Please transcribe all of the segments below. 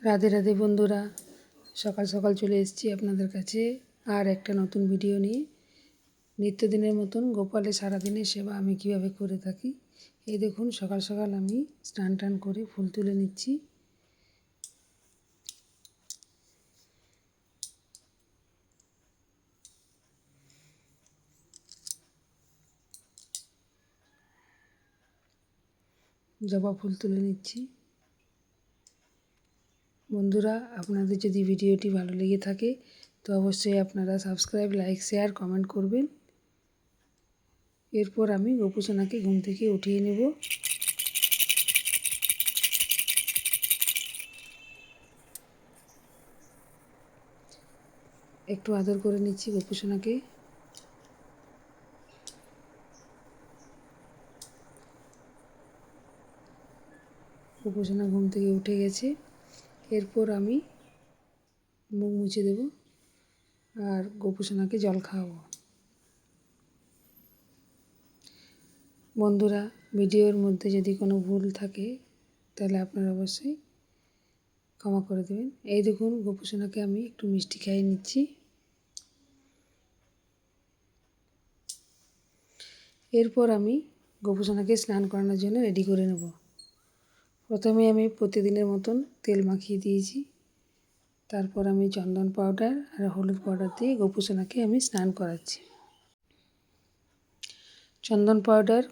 রাধে রাধে বন্ধুরা, সকাল সকাল চলে এসেছি আপনাদের কাছে আর একটা নতুন ভিডিও নিয়ে। নিত্যদিনের মতন গোপালের সারাদিনের সেবা আমি কিভাবে করে থাকি। এই দেখুন, সকাল সকাল আমি স্নান টান করে ফুল তুলে নিচ্ছি। জবা ফুল তুলে নিচ্ছি। বন্ধুরা, আপনাদের যদি ভিডিওটি ভালো লেগে থাকে তো অবশ্যই আপনারা সাবস্ক্রাইব, লাইক, শেয়ার, কমেন্ট করবেন। এরপর আমি গোপুসোনাকে ঘুম থেকে উঠিয়ে নেব। একটু আদর করে নিচ্ছি গোপুসোনাকে। গোপুসোনা ঘুম থেকে উঠে গেছে। এরপর আমি মুখ মুছে দেব আর গোপুসোনাকে জল খাওয়াবো। বন্ধুরা, ভিডিওর মধ্যে যদি কোনো ভুল থাকে তাহলে আপনারা অবশ্যই ক্ষমা করে দেবেন। এই দেখুন, গোপুসোনাকে আমি একটু মিষ্টি খাইয়ে নিচ্ছি। এরপর আমি গোপুসোনাকে স্নান করানোর জন্য রেডি করে নেব। প্রথমে আমি প্রতিদিনের মতন তেল মাখিয়ে দিয়েছি। তারপর আমি চন্দন পাউডার আর হলুদ পাউডার দিয়ে গোপুসোনাকে আমি স্নান করাচ্ছি। চন্দন পাউডার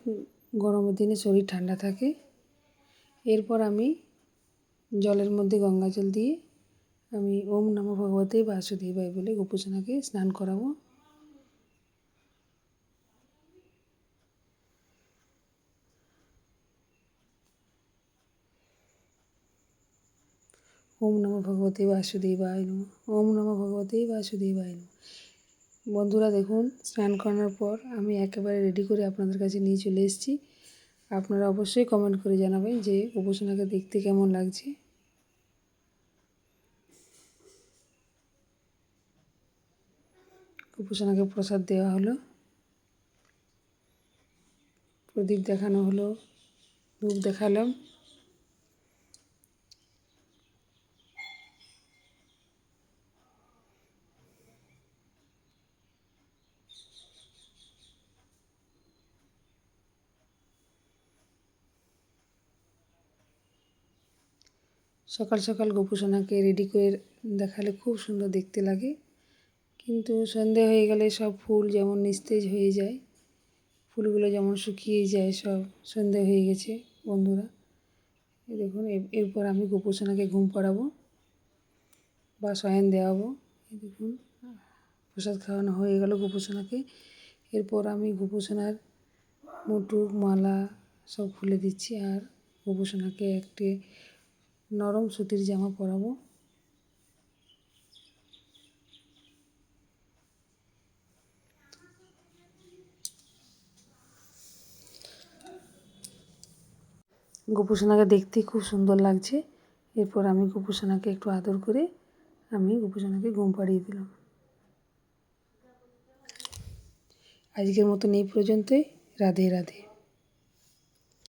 গরমের দিনে শরীর ঠান্ডা থাকে। এরপর আমি জলের মধ্যে গঙ্গা জল দিয়ে আমি ওম নমো ভগবতে বাসুদেবায় বলে গোপুসোনাকে স্নান করাবো। ওম নমো ভগবতে বাসুদেবায় নমঃ, ওম নমো ভগবতে বাসুদেবায় নমঃ। বন্ধুরা দেখুন, স্নান করানোর পর আমি একেবারে রেডি করে আপনাদের কাছে নিয়ে চলে এসেছি। আপনারা অবশ্যই কমেন্ট করে জানাবেন যে গোপুসোনাকে দেখতে কেমন লাগছে। গোপুসোনাকে প্রসাদ দেওয়া হলো, প্রদীপ দেখানো হলো, ধূপ দেখালাম। সকাল সকাল গোপুসোনাকে রেডি করে দেখালে খুব সুন্দর দেখতে লাগে, কিন্তু সন্ধে হয়ে গেলে সব ফুল যেমন নিস্তেজ হয়ে যায়, ফুলগুলো যেমন শুকিয়ে যায়, সব সন্ধে হয়ে গেছে বন্ধুরা। এই দেখুন, এরপর আমি গোপুসোনাকে ঘুম পাড়াবো বা শয়ন দেওয়াবো। এই দেখুন, প্রসাদ খাওয়ানো হয়ে গেল গোপুসোনাকে। এরপর আমি গোপুসোনার মুটুক মালা সব খুলে দিচ্ছি আর গোপুসোনাকে একটি নরম সুতির জামা পরাবো। গোপুসোনাকে দেখতে খুব সুন্দর লাগছে। এরপর আমি গোপুসোনাকে একটু আদর করে আমি গোপুসোনাকে ঘুম পাড়িয়ে দিলাম। আজকের মতন এই পর্যন্তই। রাধে রাধে।